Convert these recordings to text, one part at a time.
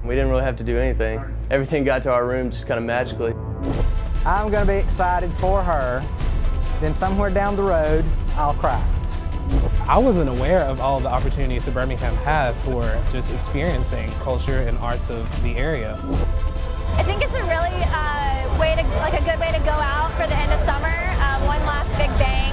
We didn't really have to do anything. Everything got to our room just kind of magically. I'm going to be excited for her, then somewhere down the road, I'll cry. I wasn't aware of all the opportunities that Birmingham had for just experiencing culture and arts of the area. I think it's a really a good way to go out for the end of summer. One last big bang.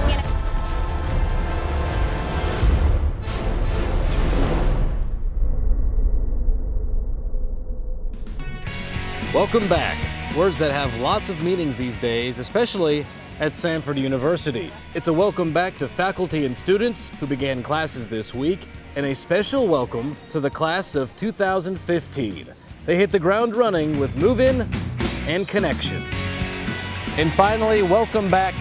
Welcome back. Words that have lots of meanings these days, especially at Samford University. It's a welcome back to faculty and students who began classes this week, and a special welcome to the class of 2015. They hit the ground running with move-in and connections. And finally, welcome back,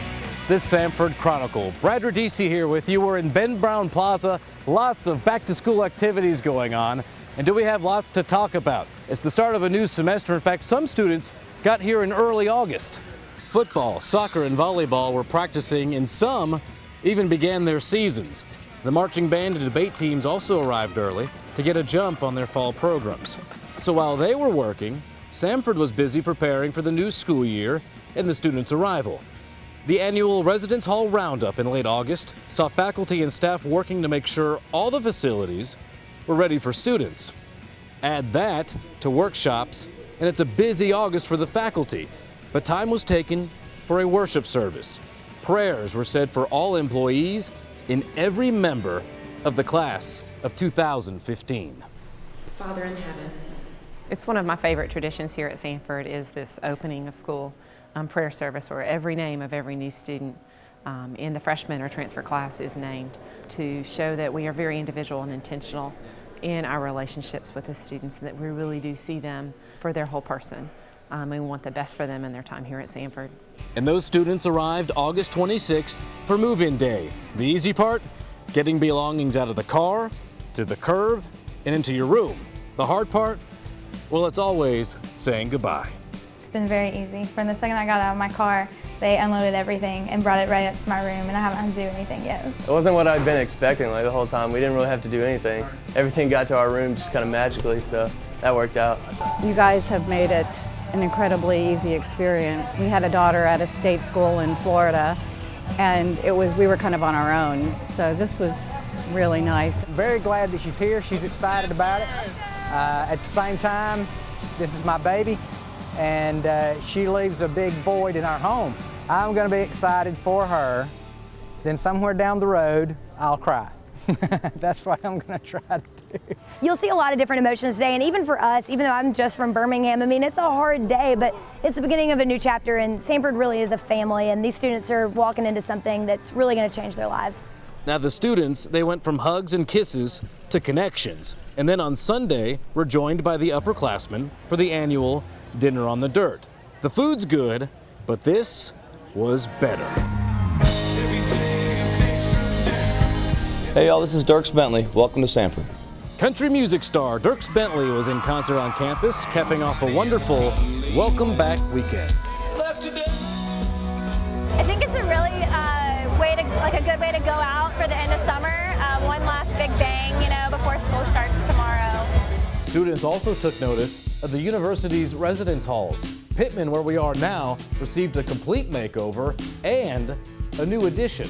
this Samford Chronicle. Brad Radisi here with you. We're in Ben Brown Plaza. Lots of back-to-school activities going on. And do we have lots to talk about? It's the start of a new semester. In fact, some students got here in early August. Football, soccer, and volleyball were practicing, and some even began their seasons. The marching band and debate teams also arrived early to get a jump on their fall programs. So while they were working, Samford was busy preparing for the new school year and the students' arrival. The annual Residence Hall Roundup in late August saw faculty and staff working to make sure all the facilities were ready for students. Add that to workshops, and it's a busy August for the faculty. But time was taken for a worship service. Prayers were said for all employees and every member of the class of 2015. Father in heaven. It's one of my favorite traditions here at Sanford is this opening of school prayer service where every name of every new student in the freshman or transfer class is named to show that we are very individual and intentional in our relationships with the students, and that we really do see them for their whole person. And we want the best for them in their time here at Sanford. And those students arrived August 26th for move-in day. The easy part, getting belongings out of the car, to the curb, and into your room. The hard part, well, it's always saying goodbye. It's been very easy. From the second I got out of my car, they unloaded everything and brought it right up to my room, and I haven't had to do anything yet. It wasn't what I'd been expecting the whole time. We didn't really have to do anything. Everything got to our room just kind of magically, so that worked out. You guys have made it an incredibly easy experience. We had a daughter at a state school in Florida, and we were kind of on our own, so this was really nice. I'm very glad that she's here. She's excited about it. At the same time, this is my baby, and she leaves a big void in our home. I'm going to be excited for her, then somewhere down the road, I'll cry. That's what I'm going to try to do. You'll see a lot of different emotions today, and even for us, even though I'm just from Birmingham, I mean, it's a hard day, but it's the beginning of a new chapter, and Sanford really is a family, and these students are walking into something that's really going to change their lives. Now the students, they went from hugs and kisses to connections, and then on Sunday were joined by the upperclassmen for the annual Dinner on the Dirt. The food's good, but this was better. Hey y'all, this is Dirks Bentley. Welcome to Sanford. Country music star Dirks Bentley was in concert on campus, capping off a wonderful welcome back weekend. I think it's a really a good way to go out for the end of summer. One last big bang, before school starts tomorrow. Students also took notice of the university's residence halls. Pittman, where we are now, received a complete makeover and a new addition.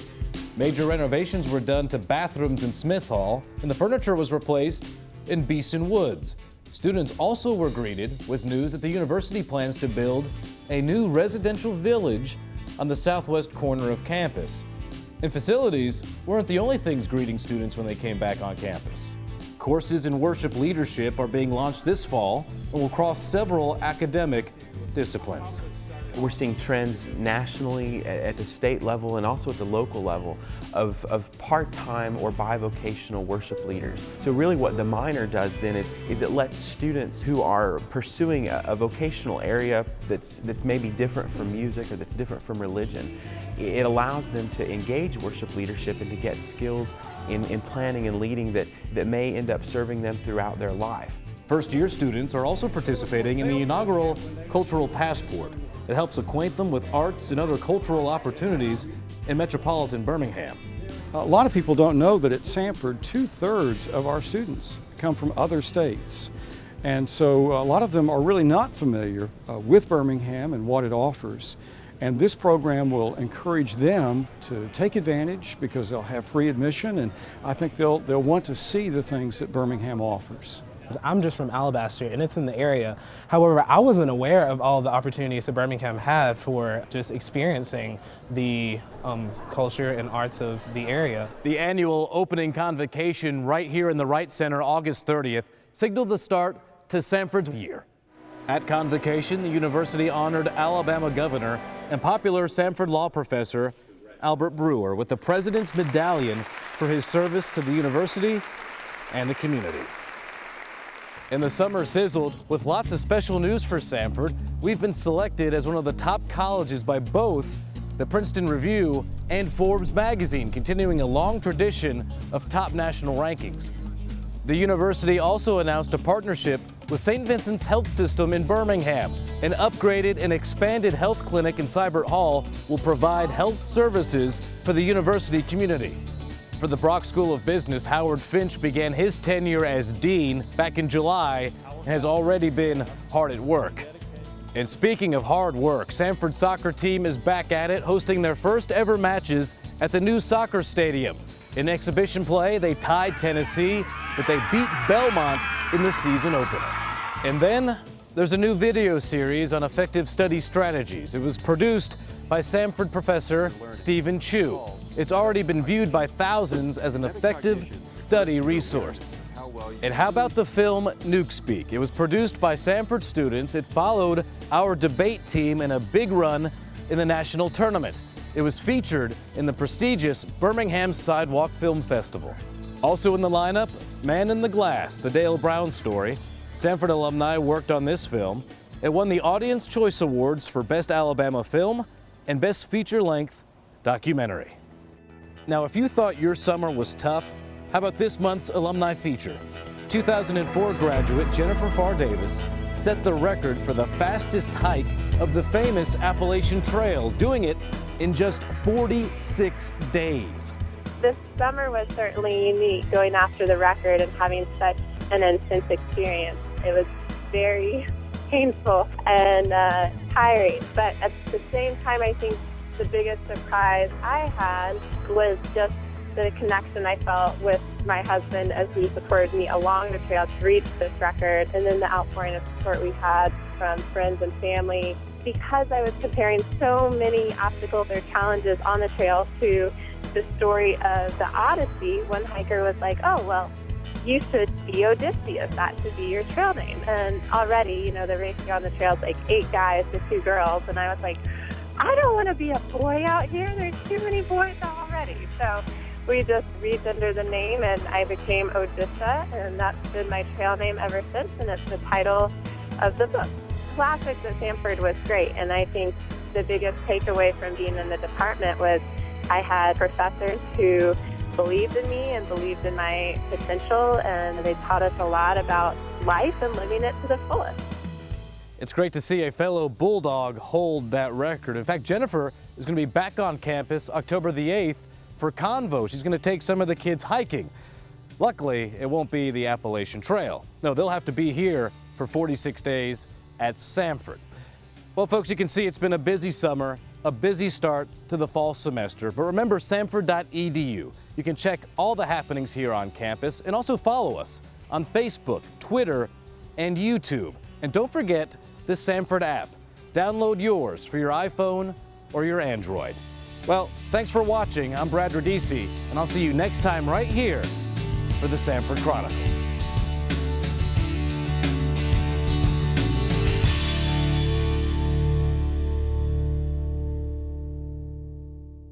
Major renovations were done to bathrooms in Smith Hall, and the furniture was replaced in Beeson Woods. Students also were greeted with news that the university plans to build a new residential village on the southwest corner of campus. And facilities weren't the only things greeting students when they came back on campus. Courses in worship leadership are being launched this fall and will cross several academic disciplines. We're seeing trends nationally at the state level and also at the local level of part-time or bivocational worship leaders. So really what the minor does then is it lets students who are pursuing a vocational area that's maybe different from music or that's different from religion, it allows them to engage worship leadership and to get skills in planning and leading that may end up serving them throughout their life. First-year students are also participating in the inaugural Cultural Passport. It helps acquaint them with arts and other cultural opportunities in metropolitan Birmingham. A lot of people don't know that at Samford, 2/3 of our students come from other states. And so a lot of them are really not familiar with Birmingham and what it offers. And this program will encourage them to take advantage because they'll have free admission, and I think they'll want to see the things that Birmingham offers. I'm just from Alabaster and it's in the area. However, I wasn't aware of all the opportunities that Birmingham had for just experiencing the culture and arts of the area. The annual opening convocation right here in the Wright Center, August 30th, signaled the start to Sanford's year. At convocation, the university honored Alabama governor and popular Samford law professor Albert Brewer with the President's Medallion for his service to the university and the community. And the summer sizzled with lots of special news for Samford. We've been selected as one of the top colleges by both the Princeton Review and Forbes magazine, continuing a long tradition of top national rankings. The university also announced a partnership with St. Vincent's Health System in Birmingham. An upgraded and expanded health clinic in Seibert Hall will provide health services for the university community. For the Brock School of Business, Howard Finch began his tenure as dean back in July and has already been hard at work. And speaking of hard work, Samford's soccer team is back at it, hosting their first ever matches at the new soccer stadium. In exhibition play, they tied Tennessee, but they beat Belmont in the season opener. And then there's a new video series on effective study strategies. It was produced by Samford professor Stephen Chu. It's already been viewed by thousands as an effective study resource. And how about the film Nukespeak? It was produced by Samford students. It followed our debate team in a big run in the national tournament. It was featured in the prestigious Birmingham Sidewalk Film Festival. Also in the lineup, Man in the Glass, the Dale Brown story. Samford alumni worked on this film. It won the Audience Choice Awards for Best Alabama Film and Best Feature-Length Documentary. Now, if you thought your summer was tough, how about this month's Alumni Feature? 2004 graduate Jennifer Farr Davis set the record for the fastest hike of the famous Appalachian Trail, doing it in just 46 days. This summer was certainly unique, going after the record and having such an intense experience. It was very painful and tiring, but at the same time, I think the biggest surprise I had was just the connection I felt with my husband as he supported me along the trail to reach this record, and then the outpouring of support we had from friends and family. Because I was comparing so many obstacles or challenges on the trail to the story of the Odyssey, one hiker was like, oh, well, you should be Odysseus. That should be your trail name. And already, you know, the racing on the trail is like 8 guys to 2 girls. And I was like, I don't want to be a boy out here. There's too many boys already. So we just reached under the name, and I became Odessa, and that's been my trail name ever since, and it's the title of the book. Classics at Samford was great, and I think the biggest takeaway from being in the department was I had professors who believed in me and believed in my potential, and they taught us a lot about life and living it to the fullest. It's great to see a fellow Bulldog hold that record. In fact, Jennifer is going to be back on campus October the 8th for Convo. She's going to take some of the kids hiking. Luckily, it won't be the Appalachian Trail. No, they'll have to be here for 46 days at Samford. Well, folks, you can see it's been a busy summer, a busy start to the fall semester. But remember, samford.edu. You can check all the happenings here on campus and also follow us on Facebook, Twitter, and YouTube. And don't forget the Samford app. Download yours for your iPhone or your Android. Well, thanks for watching. I'm Brad Radisi, and I'll see you next time right here for the Samford Chronicle.